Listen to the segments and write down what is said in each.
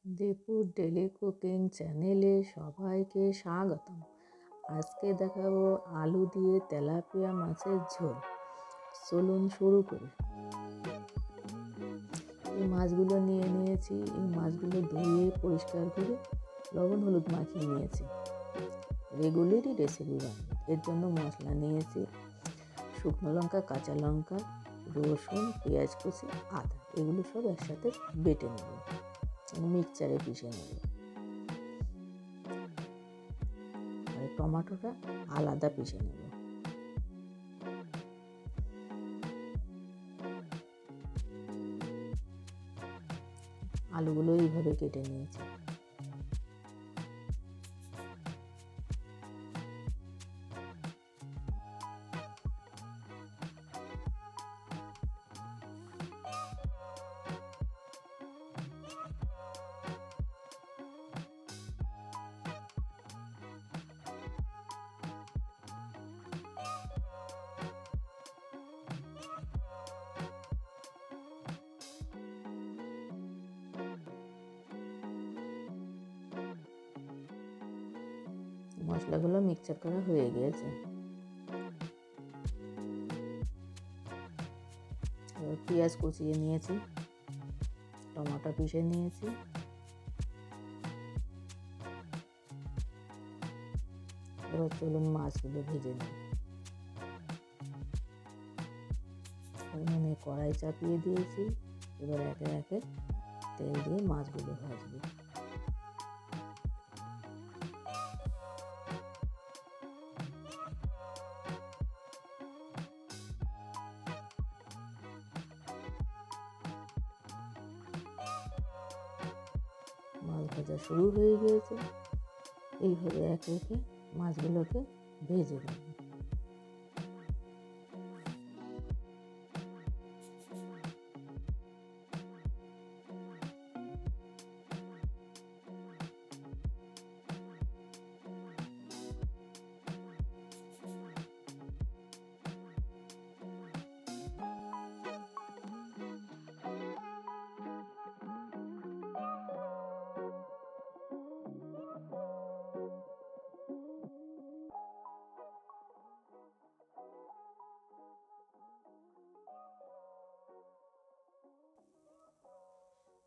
দীপুর daily cooking চ্যানেলে সবাইকে স্বাগতম। আজকে দেখাবো আলু দিয়ে তেলাপিয়া মাছের ঝোল। চলুন শুরু করি। এই মাছগুলো নিয়ে নিয়েছি। এই মাছগুলো ধুয়ে পরিষ্কার করে লবণ হলুদ মাখিয়ে নিয়েছি। রেগুলারই রেসিপি বানাই। এর জন্য মশলা নিয়েছি শুকনো লঙ্কা, কাঁচা লঙ্কা, রসুন, পেঁয়াজ কুচি, আদা। এগুলো সব একসাথে বেটে নেব, মিক্সচারে পিষে নেব। আর টমেটোটা আলাদা পিষে নেব। আলুগুলো এইভাবে কেটে নিয়েছি। মশলাগুলো মিক্সচার করা হয়ে গিয়েছে। এবার পেঁয়াজ কুচিয়ে নিয়েছি, টমেটো পিষে নিয়েছি। এবার চলুন মাছগুলো ভেজে নিই। কড়াই চাপিয়ে দিয়েছি। এবার একে একে তেল দিয়ে মাছগুলো ভাজবো। মাছ ভাজা শুরু হয়ে গিয়েছে। এইভাবে একে একে মাছগুলোকে ভেজে দেব।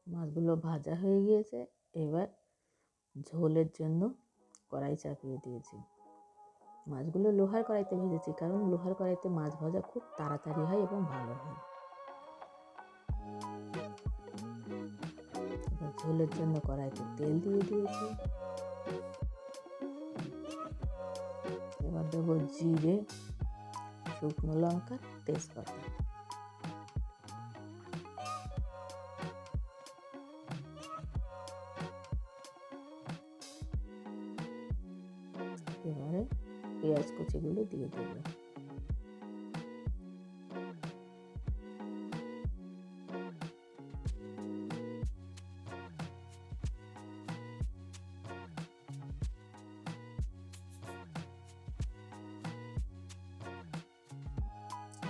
মাছগুলো ভাজা হয়ে গিয়েছে। এবার ঝোলের জন্য কড়াই চাপিয়ে দিয়েছি। মাছগুলো লোহার কড়াইতে ভেজেছি, কারণ লোহার কড়াইতে মাছ ভাজা খুব তাড়াতাড়ি হয় এবং ভালো হয়। এবার ঝোলের জন্য কড়াইতে তেল দিয়ে দিয়েছি। এবার দেবো জিরে, শুকনো লঙ্কা, তেজপাতা। এবারে পেঁয়াজ কুচিগুলো দিয়ে দেবো।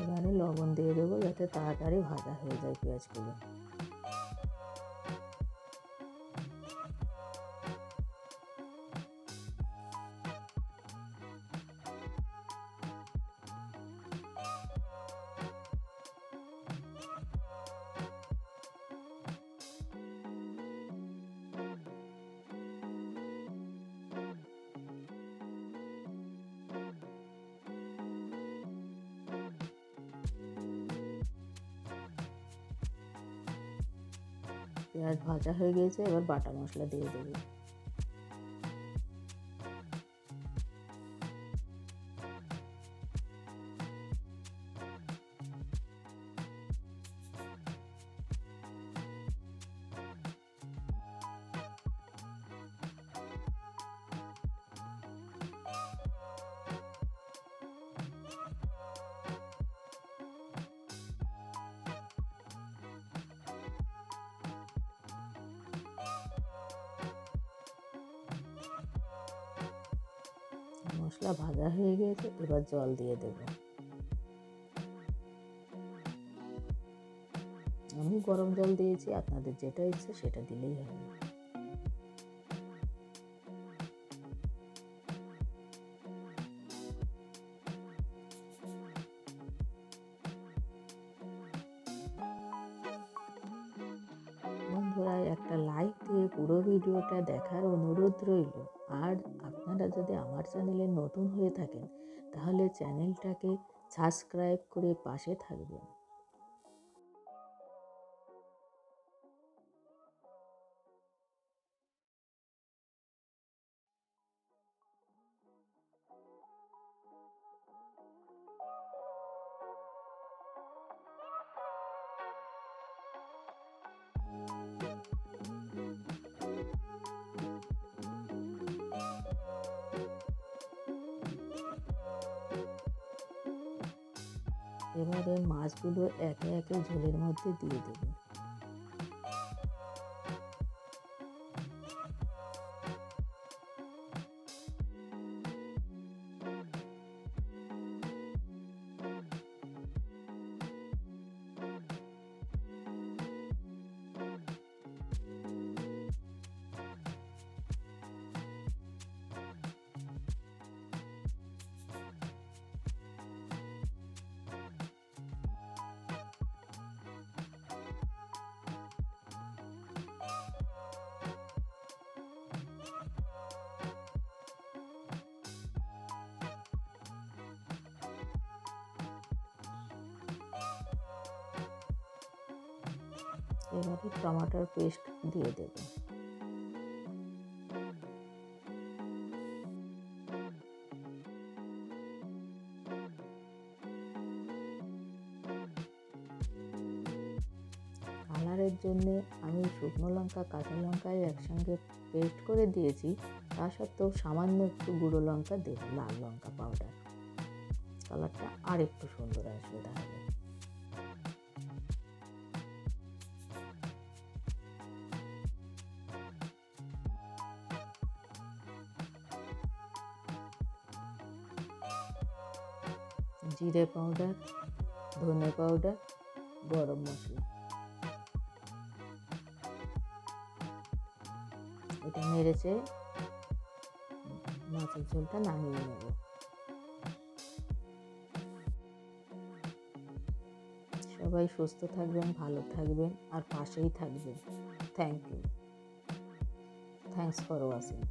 এবারে লবণ দিয়ে দেবো, যাতে তাড়াতাড়ি ভাজা হয়ে যায় পেঁয়াজগুলো। পেঁয়াজ ভাজা হয়ে গিয়েছে। এবার বাটা মশলা দিয়ে দেবো। মশলা ভাজা হয়ে গিয়েছে। এবার জল দিয়ে দেব। আমি গরম জল দিয়েছি, আপনাদের যেটা ইচ্ছে সেটা দিলেই হবে। পুরো ভিডিওটা দেখার অনুরোধ রইল। আর আপনারা যদি আমার চ্যানেলে নতুন হয়ে থাকেন তাহলে চ্যানেলটাকে সাবস্ক্রাইব করে পাশে থাকবেন। এবারে মাছগুলো একে একে ঝোলের মধ্যে দিয়ে দেব। এবারে টমেটোর পেস্ট দিয়ে দেব। কালারের জন্যে আমি শুকনো লঙ্কা কাঁচা লঙ্কায় একসঙ্গে পেস্ট করে দিয়েছি, তা সত্ত্বেও সামান্য একটু গুঁড়ো লঙ্কা দেব, লাল লঙ্কা পাউডার। কালারটা আর একটু সুন্দর আসবে তাহলে। জিরে পাউডার, ধনে পাউডার, গরম মশলা, এটা নেড়েছে মাছের ঝোলটা নামিয়ে নেব। সবাই সুস্থ থাকবেন, ভালো থাকবেন আর পাশেই থাকবেন। Thank you. Thanks for watching.